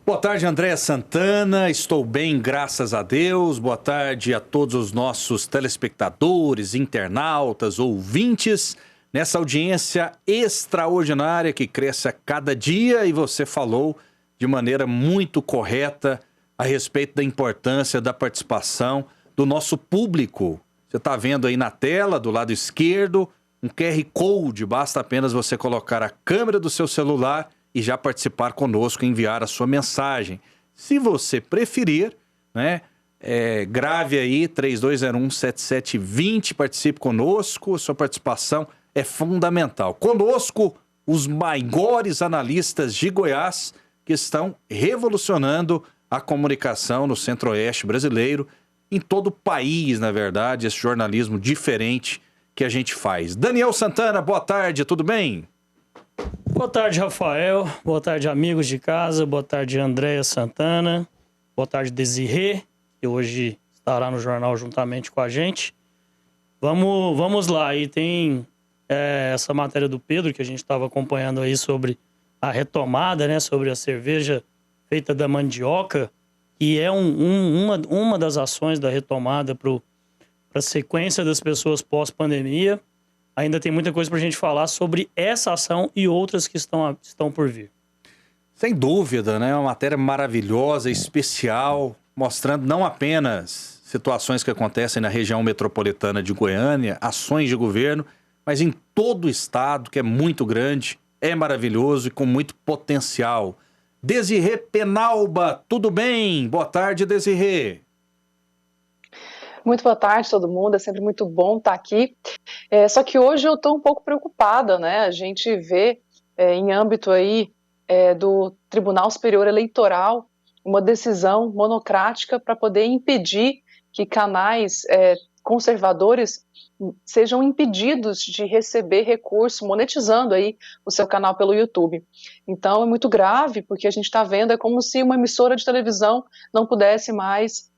Boa tarde, Andréa Santana. Estou bem, graças a Deus. Boa tarde a todos os nossos telespectadores, internautas, ouvintes, nessa audiência extraordinária que cresce a cada dia. E você falou de maneira muito correta a respeito da importância da participação do nosso público. Você está vendo aí na tela, do lado esquerdo, um QR Code. Basta apenas você colocar a câmera do seu celular e já participar conosco e enviar a sua mensagem. Se você preferir, né, grave aí 3201-7720, participe conosco, a sua participação é fundamental. Conosco, os maiores analistas de Goiás que estão revolucionando a comunicação no Centro-Oeste brasileiro, em todo o país, na verdade, esse jornalismo diferente que a gente faz. Daniel Santana, boa tarde, tudo bem? Boa tarde, Rafael. Boa tarde, amigos de casa. Boa tarde, Andréa Santana. Boa tarde, Desirê, que hoje estará no jornal juntamente com a gente. Vamos lá. Aí tem essa matéria do Pedro, que a gente estava acompanhando aí sobre a retomada, né? Sobre a cerveja feita da mandioca, que é uma das ações da retomada para a sequência das pessoas pós-pandemia. Ainda tem muita coisa para a gente falar sobre essa ação e outras que estão por vir. Sem dúvida, né? Uma matéria maravilhosa, especial, mostrando não apenas situações que acontecem na região metropolitana de Goiânia, ações de governo, mas em todo o estado, que é muito grande, é maravilhoso e com muito potencial. Desirê Penalba, tudo bem? Boa tarde, Desirê. Muito boa tarde, todo mundo. É sempre muito bom estar aqui. Só que hoje eu estou um pouco preocupada, né? A gente vê em âmbito aí do Tribunal Superior Eleitoral uma decisão monocrática para poder impedir que canais conservadores sejam impedidos de receber recurso monetizando aí o seu canal pelo YouTube. Então é muito grave, porque a gente está vendo, é como se uma emissora de televisão não pudesse mais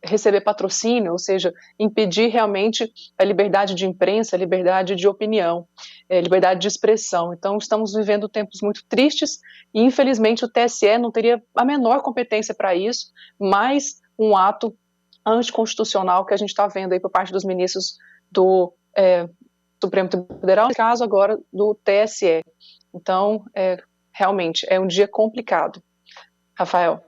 receber patrocínio, ou seja, impedir realmente a liberdade de imprensa, a liberdade de opinião, liberdade de expressão. Então, estamos vivendo tempos muito tristes e, infelizmente, o TSE não teria a menor competência para isso, mas um ato anticonstitucional que a gente está vendo aí por parte dos ministros do Supremo Tribunal Federal, no caso agora do TSE. Então, realmente, é um dia complicado. Rafael.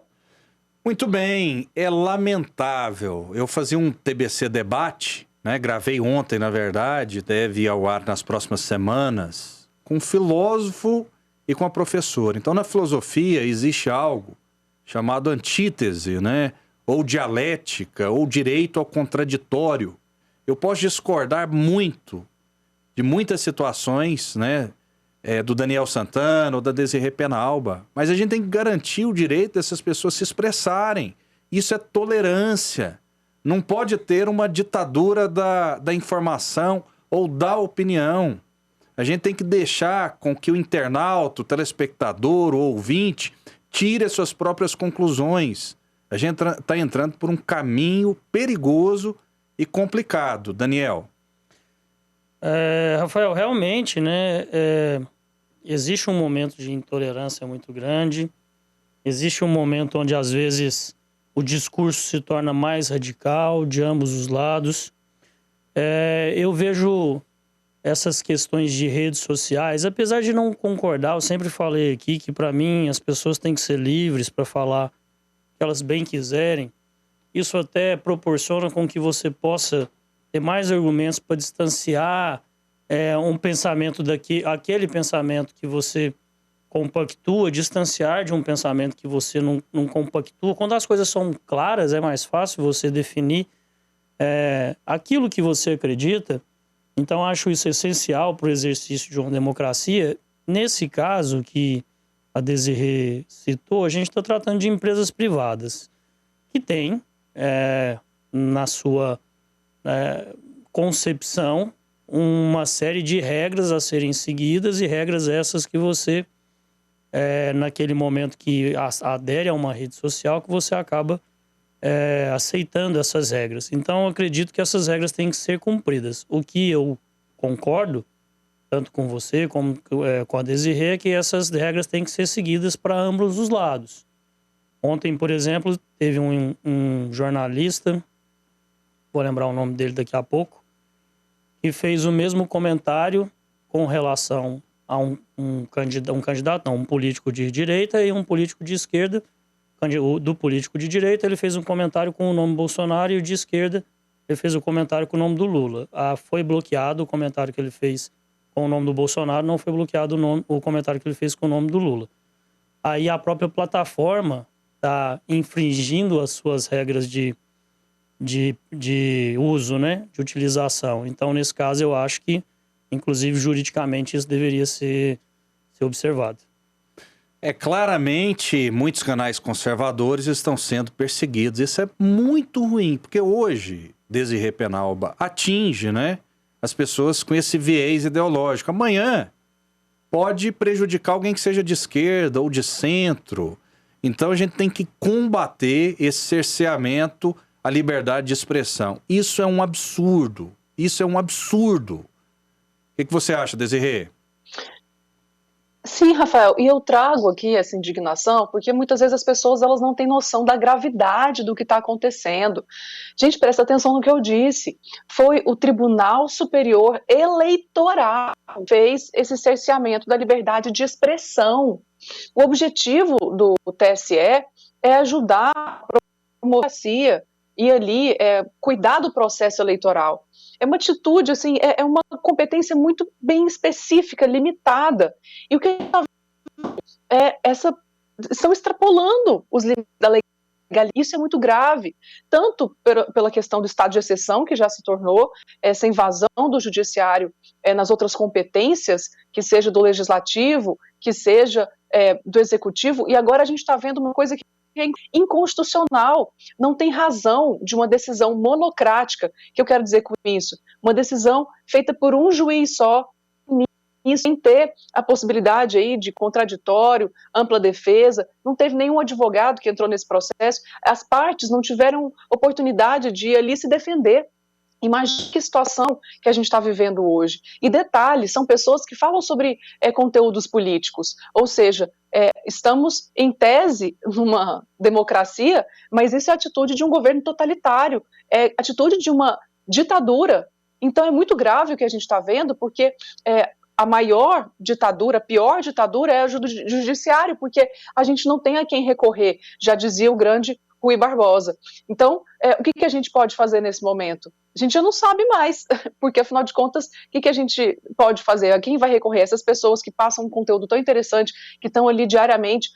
Muito bem, é lamentável. Eu fazia um TBC debate, né? Gravei ontem, na verdade, deve ir ao ar nas próximas semanas, com um filósofo e com a professora. Então, na filosofia existe algo chamado antítese, né? Ou dialética, ou direito ao contraditório. Eu posso discordar muito de muitas situações, né? Do Daniel Santana ou da Desirê Penalba. Mas a gente tem que garantir o direito dessas pessoas se expressarem. Isso é tolerância. Não pode ter uma ditadura da informação ou da opinião. A gente tem que deixar com que o internauta, o telespectador, o ouvinte, tire as suas próprias conclusões. A gente está entrando por um caminho perigoso e complicado. Daniel. Rafael, realmente, né? Existe um momento de intolerância muito grande, existe um momento onde, às vezes, o discurso se torna mais radical de ambos os lados. Eu vejo essas questões de redes sociais, apesar de não concordar, eu sempre falei aqui que, para mim, as pessoas têm que ser livres para falar o que elas bem quiserem. Isso até proporciona com que você possa ter mais argumentos para distanciar um pensamento aquele pensamento que você compactua, distanciar de um pensamento que você não compactua. Quando as coisas são claras, é mais fácil você definir aquilo que você acredita. Então, acho isso essencial para o exercício de uma democracia. Nesse caso que a Desirê citou, a gente está tratando de empresas privadas que têm, na sua concepção, uma série de regras a serem seguidas, e regras essas que você, naquele momento que adere a uma rede social, que você acaba aceitando essas regras. Então, eu acredito que essas regras têm que ser cumpridas. O que eu concordo, tanto com você como com a Desirê, é que essas regras têm que ser seguidas para ambos os lados. Ontem, por exemplo, teve um jornalista, vou lembrar o nome dele daqui a pouco, que fez o mesmo comentário com relação a um político de direita e um político de esquerda. Do político de direita, ele fez um comentário com o nome Bolsonaro, e o de esquerda, ele fez o comentário com o nome do Lula. Foi bloqueado o comentário que ele fez com o nome do Bolsonaro, não foi bloqueado o comentário que ele fez com o nome do Lula. Aí a própria plataforma está infringindo as suas regras de uso, né, de utilização. Então, nesse caso, eu acho que, inclusive, juridicamente, isso deveria ser observado. Claramente, muitos canais conservadores estão sendo perseguidos. Isso é muito ruim, porque hoje, Desirê Penalba atinge, né, as pessoas com esse viés ideológico. Amanhã pode prejudicar alguém que seja de esquerda ou de centro. Então, a gente tem que combater esse cerceamento à liberdade de expressão. Isso é um absurdo. Isso é um absurdo. O que você acha, Desirê? Sim, Rafael, e eu trago aqui essa indignação porque muitas vezes as pessoas elas não têm noção da gravidade do que está acontecendo. Gente, presta atenção no que eu disse. Foi o Tribunal Superior Eleitoral que fez esse cerceamento da liberdade de expressão. O objetivo do TSE é ajudar a democracia e ali cuidar do processo eleitoral. É uma atitude, assim, é uma competência muito bem específica, limitada. E o que estão extrapolando os limites da legalidade. Isso é muito grave, tanto pela questão do estado de exceção, que já se tornou essa invasão do judiciário nas outras competências, que seja do legislativo, que seja do executivo, e agora a gente está vendo uma coisa que é inconstitucional, não tem razão de uma decisão monocrática, que eu quero dizer com isso, uma decisão feita por um juiz só, sem ter a possibilidade aí de contraditório, ampla defesa, não teve nenhum advogado que entrou nesse processo, as partes não tiveram oportunidade de ali se defender. Imagina que situação que a gente está vivendo hoje. E detalhe, são pessoas que falam sobre conteúdos políticos, ou seja, estamos em tese numa democracia, mas isso é atitude de um governo totalitário, é atitude de uma ditadura. Então é muito grave o que a gente está vendo, porque a maior ditadura, a pior ditadura é a do judiciário, porque a gente não tem a quem recorrer, já dizia o grande Rui Barbosa. Então, o que a gente pode fazer nesse momento? A gente já não sabe mais, porque afinal de contas, o que a gente pode fazer? A quem vai recorrer? Essas pessoas que passam um conteúdo tão interessante, que estão ali diariamente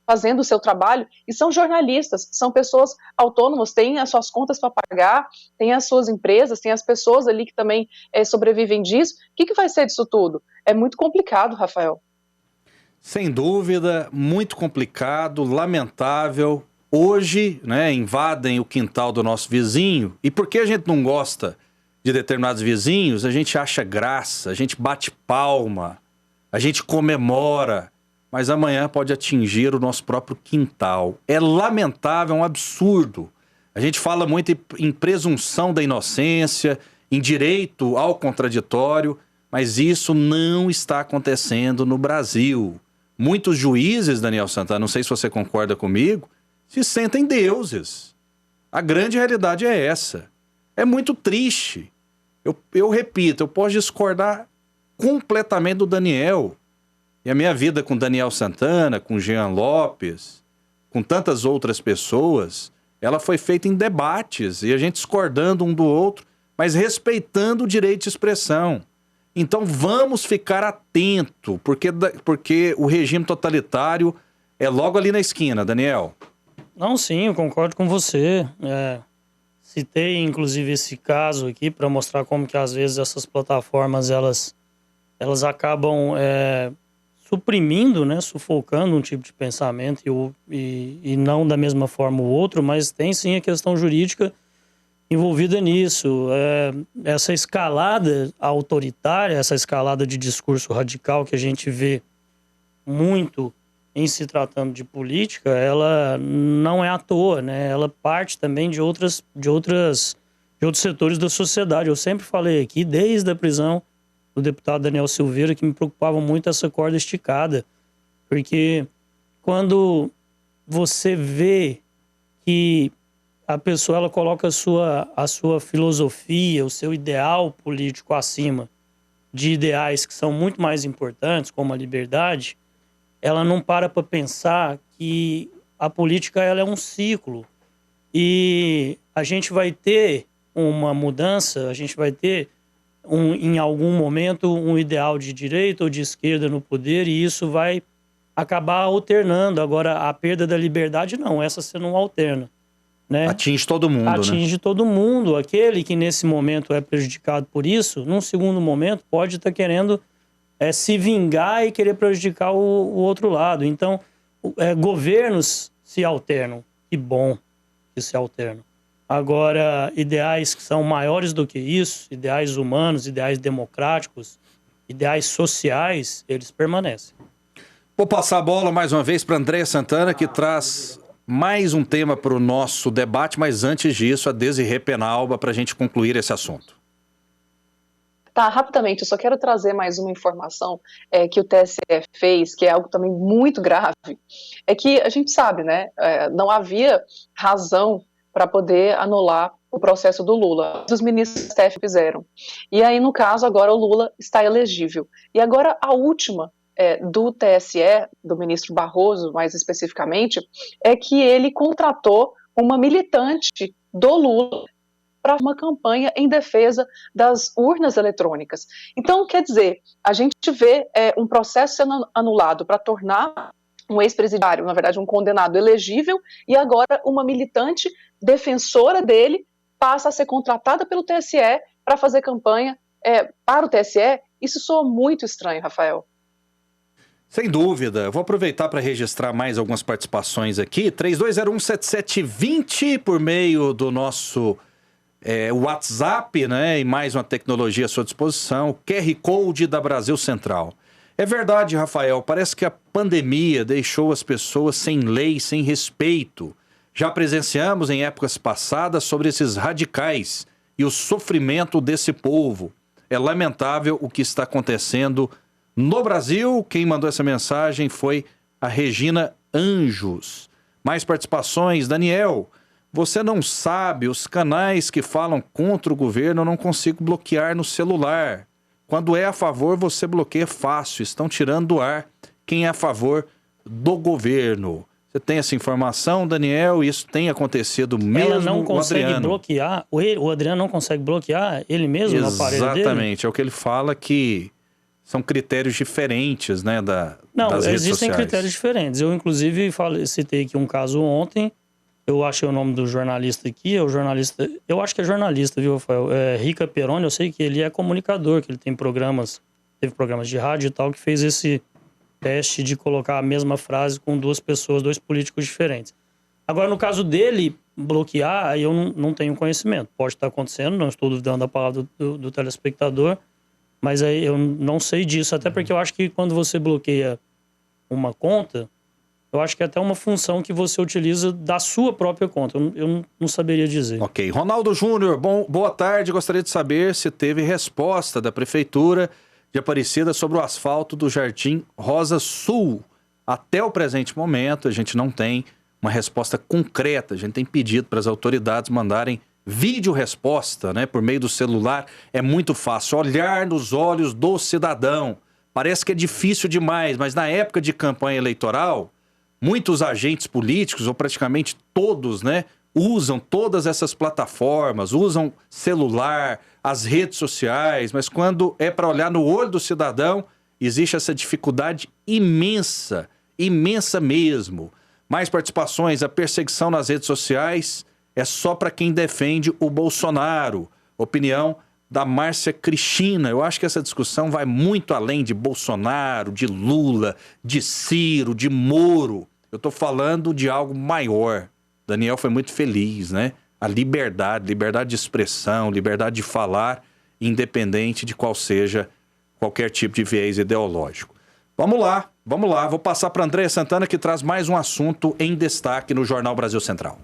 fazendo o seu trabalho, e são jornalistas, são pessoas autônomas, têm as suas contas para pagar, têm as suas empresas, têm as pessoas ali que também sobrevivem disso. O que vai ser disso tudo? É muito complicado, Rafael. Sem dúvida, muito complicado, lamentável. Hoje, né, invadem o quintal do nosso vizinho, e porque a gente não gosta de determinados vizinhos, a gente acha graça, a gente bate palma, a gente comemora, mas amanhã pode atingir o nosso próprio quintal. É lamentável, é um absurdo. A gente fala muito em presunção da inocência, em direito ao contraditório, mas isso não está acontecendo no Brasil. Muitos juízes, Daniel Santana, não sei se você concorda comigo, se sentem deuses. A grande realidade é essa. É muito triste. Eu repito, eu posso discordar completamente do Daniel. E a minha vida com Daniel Santana, com Jean Lopes, com tantas outras pessoas, ela foi feita em debates, e a gente discordando um do outro, mas respeitando o direito de expressão. Então vamos ficar atento, porque o regime totalitário é logo ali na esquina, Daniel. Não, sim, eu concordo com você. Citei, inclusive, esse caso aqui para mostrar como que, às vezes, essas plataformas, elas acabam suprimindo, né, sufocando um tipo de pensamento e não da mesma forma o outro, mas tem, sim, a questão jurídica envolvida nisso. Essa escalada autoritária, essa escalada de discurso radical que a gente vê muito em se tratando de política, ela não é à toa, né? Ela parte também de outros setores da sociedade. Eu sempre falei aqui, desde a prisão do deputado Daniel Silveira, que me preocupava muito essa corda esticada. Porque quando você vê que a pessoa ela coloca a sua filosofia, o seu ideal político acima de ideais que são muito mais importantes, como a liberdade, ela não para pensar que a política ela é um ciclo e a gente vai ter uma mudança, a gente vai ter em algum momento um ideal de direita ou de esquerda no poder e isso vai acabar alternando. Agora, a perda da liberdade, não, essa você não alterna. Né? Atinge todo mundo, Atinge todo mundo. Aquele que nesse momento é prejudicado por isso, num segundo momento pode estar querendo se vingar e querer prejudicar o outro lado. Então, governos se alternam. Que bom que se alternam. Agora, ideais que são maiores do que isso, ideais humanos, ideais democráticos, ideais sociais, eles permanecem. Vou passar a bola mais uma vez para Andréia Santana, que traz mais um tema para o nosso debate, mas antes disso, a Desirê Penalba, para a gente concluir esse assunto. Tá, rapidamente, eu só quero trazer mais uma informação que o TSE fez, que é algo também muito grave, é que a gente sabe, né, não havia razão para poder anular o processo do Lula. Os ministros do STF fizeram. E aí, no caso, agora o Lula está elegível. E agora a última do TSE, do ministro Barroso, mais especificamente, é que ele contratou uma militante do Lula para uma campanha em defesa das urnas eletrônicas. Então, quer dizer, a gente vê um processo sendo anulado para tornar um ex-presidiário, na verdade, um condenado elegível, e agora uma militante defensora dele passa a ser contratada pelo TSE para fazer campanha para o TSE. Isso soa muito estranho, Rafael. Sem dúvida. Vou aproveitar para registrar mais algumas participações aqui. 32017720 por meio do nosso WhatsApp, né? E mais uma tecnologia à sua disposição. O QR Code da Brasil Central. É verdade, Rafael. Parece que a pandemia deixou as pessoas sem lei, sem respeito. Já presenciamos em épocas passadas sobre esses radicais e o sofrimento desse povo. É lamentável o que está acontecendo no Brasil. Quem mandou essa mensagem foi a Regina Anjos. Mais participações. Daniel, você não sabe, os canais que falam contra o governo eu não consigo bloquear no celular. Quando é a favor, você bloqueia fácil. Estão tirando do ar quem é a favor do governo. Você tem essa informação, Daniel? Isso tem acontecido mesmo? Ela não consegue Adriano. bloquear? O Adriano não consegue bloquear ele mesmo no aparelho dele? Exatamente. É o que ele fala, que são critérios diferentes, né, das redes sociais. Existem critérios diferentes. Eu, inclusive, citei aqui um caso ontem. Eu achei o nome do jornalista aqui. É o jornalista... Eu acho que é jornalista, viu, Rafael? Rica Peroni. Eu sei que ele é comunicador, que ele tem programas... Teve programas de rádio e tal, que fez esse teste de colocar a mesma frase com duas pessoas, dois políticos diferentes. Agora, no caso dele, bloquear, aí eu não tenho conhecimento. Pode estar acontecendo, não estou duvidando da palavra do telespectador, mas aí eu não sei disso. Até porque eu acho que quando você bloqueia uma conta, eu acho que é até uma função que você utiliza da sua própria conta. Eu não saberia dizer. Ok. Ronaldo Júnior, boa tarde. Gostaria de saber se teve resposta da Prefeitura de Aparecida sobre o asfalto do Jardim Rosa Sul. Até o presente momento, a gente não tem uma resposta concreta. A gente tem pedido para as autoridades mandarem vídeo-resposta, né, por meio do celular. É muito fácil olhar nos olhos do cidadão. Parece que é difícil demais, mas na época de campanha eleitoral, muitos agentes políticos, ou praticamente todos, né, usam todas essas plataformas, usam celular, as redes sociais, mas quando é para olhar no olho do cidadão, existe essa dificuldade imensa, imensa mesmo. Mais participações, a perseguição nas redes sociais é só para quem defende o Bolsonaro. Opinião da Márcia Cristina. Eu acho que essa discussão vai muito além de Bolsonaro, de Lula, de Ciro, de Moro. Eu estou falando de algo maior. Daniel foi muito feliz, né? A liberdade de expressão, liberdade de falar, independente de qual seja qualquer tipo de viés ideológico. Vamos lá. Vou passar para Andréia Santana, que traz mais um assunto em destaque no Jornal Brasil Central.